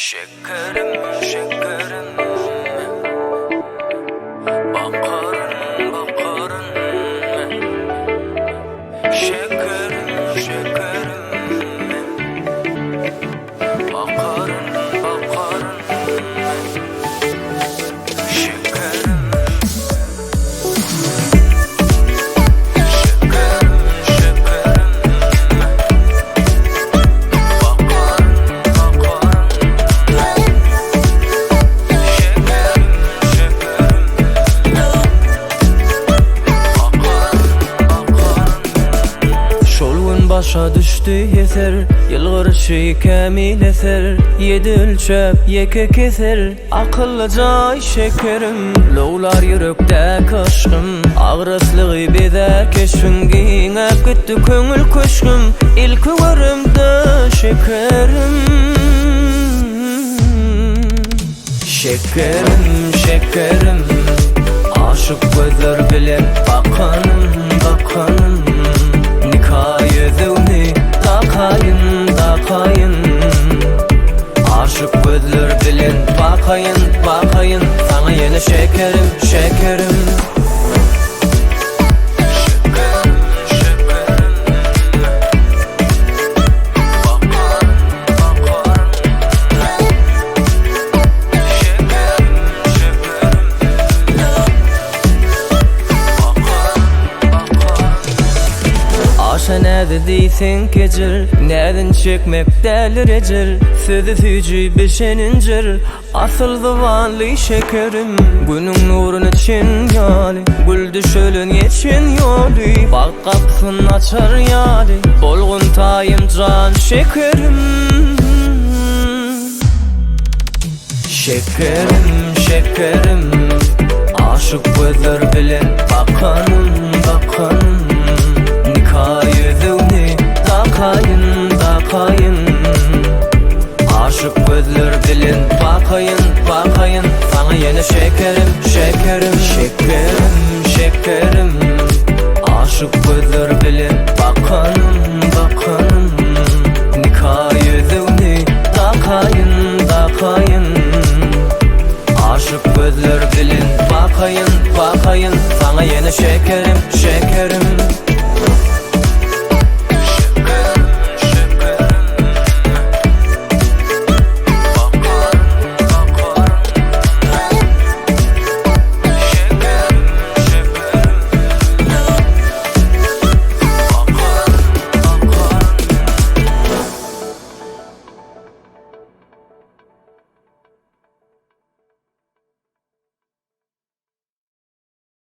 Şekerim, şekerim, bakarın, bakarın. Şekerim, şekerim, bakarın, bakarın. Şekerim, şekerim, şekerim, bakarın, bakarın. Şolgun başa düştü yeter, yılgırışı kamil eser. Yedi ölçep yeke keser, akıllıca şekerim. Lowlar yürekte kaşkım, ağrıslığı beder keşfin. Giyinep gitti köngül köşküm, ilk görümde şekerim. Şekerim, şekerim, aşık gözler bilen bakanım, bakanım. Nikah yüzüni takayın, takayın. Aşık gözler bilen bakayın, bakayın. Sana yeni şekerim, şekerim. Näde diýsen kejir, näden çekmek dälir ejir. Sözü süýji beşenincir, asyl zawanly şekerim. Günüň nuruny çin ýaly, gül düşölün geçin ýoly. Bak kapsyn açar ýaly, bolgun taýym can şekerim. Şekerim, şekerim, aşık gözler bilen bakanım, bakanım. Nikah yüzüni takayın, takayın. Aşık gözler bilen bakayın, bakayın. Sana yeni şekerim, şekerim. Şekerim, şekerim, aşık gözler bilen bakanım, bakanım. Nikah yüzüni takayın, takayın. Aşık gözler bilen bakayın, bakayın. Sana yeni şekerim, şekerim.